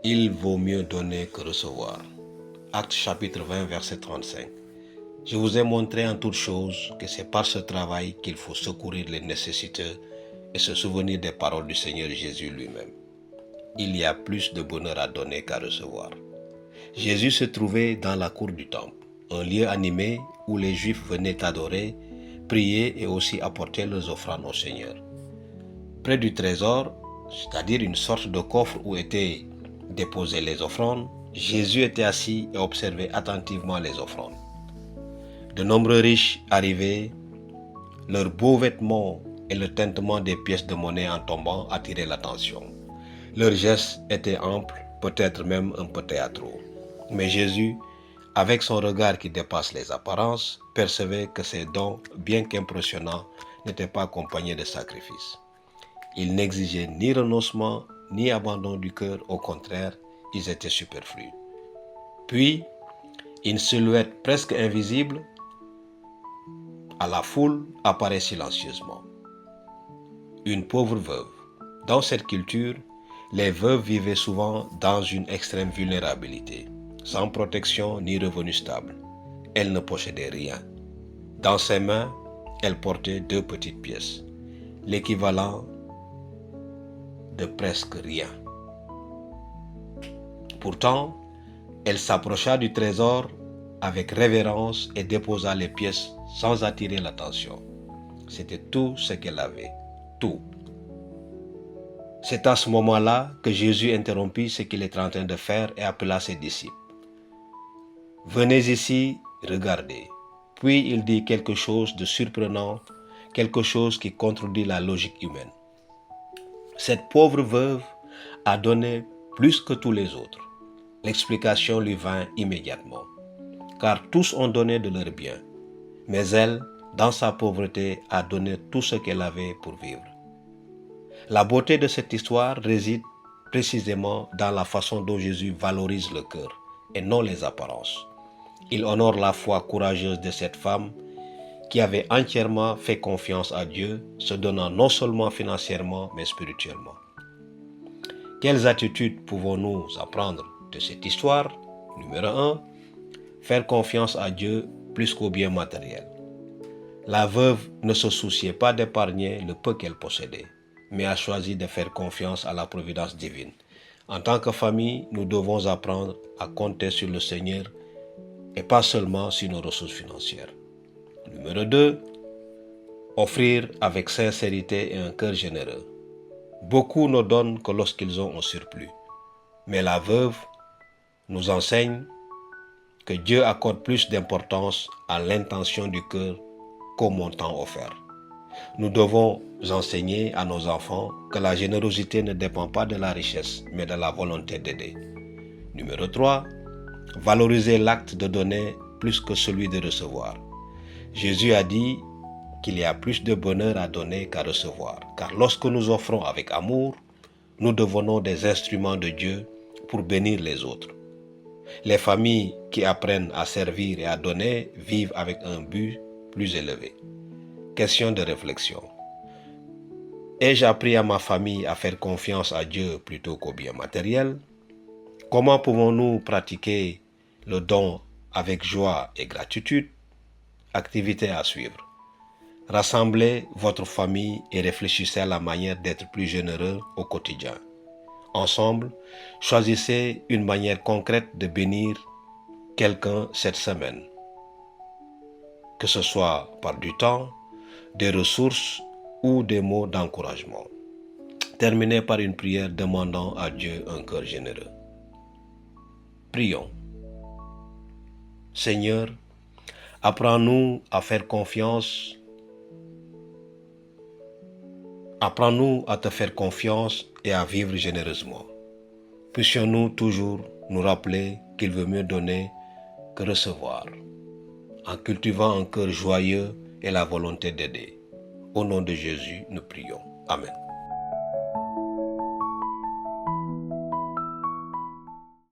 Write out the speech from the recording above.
Il vaut mieux donner que recevoir. Actes chapitre 20, verset 35. Je vous ai montré en toutes choses que c'est par ce travail qu'il faut secourir les nécessiteux et se souvenir des paroles du Seigneur Jésus lui-même. Il y a plus de bonheur à donner qu'à recevoir. Jésus se trouvait dans la cour du temple, un lieu animé où les Juifs venaient adorer, prier et aussi apporter leurs offrandes au Seigneur. Près du trésor, c'est-à-dire une sorte de coffre où étaient déposées les offrandes, Jésus était assis et observait attentivement les offrandes. De nombreux riches arrivaient, leurs beaux vêtements et le tintement des pièces de monnaie en tombant attiraient l'attention. Leurs gestes étaient amples, peut-être même un peu théâtraux. Mais Jésus, avec son regard qui dépasse les apparences, percevait que ces dons, bien qu'impressionnants, n'étaient pas accompagnés de sacrifices. Ils n'exigeaient ni renoncement, ni abandon du cœur, au contraire, ils étaient superflus. Puis, une silhouette presque invisible à la foule apparaît silencieusement. Une pauvre veuve. Dans cette culture, les veuves vivaient souvent dans une extrême vulnérabilité, sans protection ni revenu stable. Elle ne possédait rien. Dans ses mains, elle portait 2 petites pièces, l'équivalent de presque rien. Pourtant, elle s'approcha du trésor avec révérence et déposa les pièces sans attirer l'attention. C'était tout ce qu'elle avait, tout. C'est à ce moment-là que Jésus interrompit ce qu'il était en train de faire et appela ses disciples. « Venez ici, regardez. » Puis il dit quelque chose de surprenant, quelque chose qui contredit la logique humaine. Cette pauvre veuve a donné plus que tous les autres. L'explication lui vint immédiatement, car tous ont donné de leurs biens, mais elle, dans sa pauvreté, a donné tout ce qu'elle avait pour vivre. La beauté de cette histoire réside précisément dans la façon dont Jésus valorise le cœur et non les apparences. Il honore la foi courageuse de cette femme qui avait entièrement fait confiance à Dieu, se donnant non seulement financièrement mais spirituellement. Quelles attitudes pouvons-nous apprendre de cette histoire? Numéro 1, faire confiance à Dieu plus qu'aux biens matériels. La veuve ne se souciait pas d'épargner le peu qu'elle possédait, mais a choisi de faire confiance à la providence divine. En tant que famille, nous devons apprendre à compter sur le Seigneur et pas seulement sur nos ressources financières. Numéro 2, offrir avec sincérité et un cœur généreux. Beaucoup ne donnent que lorsqu'ils ont un surplus, mais la veuve nous enseigne que Dieu accorde plus d'importance à l'intention du cœur qu'au montant offert. Nous devons enseigner à nos enfants que la générosité ne dépend pas de la richesse, mais de la volonté d'aider. Numéro 3, valoriser l'acte de donner plus que celui de recevoir. Jésus a dit qu'il y a plus de bonheur à donner qu'à recevoir, car lorsque nous offrons avec amour, nous devenons des instruments de Dieu pour bénir les autres. Les familles qui apprennent à servir et à donner vivent avec un but plus élevé. Question de réflexion. Ai-je appris à ma famille à faire confiance à Dieu plutôt qu'aux biens matériels? Comment pouvons-nous pratiquer le don avec joie et gratitude? Activité à suivre. Rassemblez votre famille et réfléchissez à la manière d'être plus généreux au quotidien. Ensemble, choisissez une manière concrète de bénir quelqu'un cette semaine, que ce soit par du temps, des ressources ou des mots d'encouragement. Terminez par une prière demandant à Dieu un cœur généreux. Prions. Seigneur, apprends-nous à faire confiance. Apprends-nous à te faire confiance et à vivre généreusement. Puissions-nous toujours nous rappeler qu'il veut mieux donner que recevoir, en cultivant un cœur joyeux et la volonté d'aider. Au nom de Jésus, nous prions. Amen.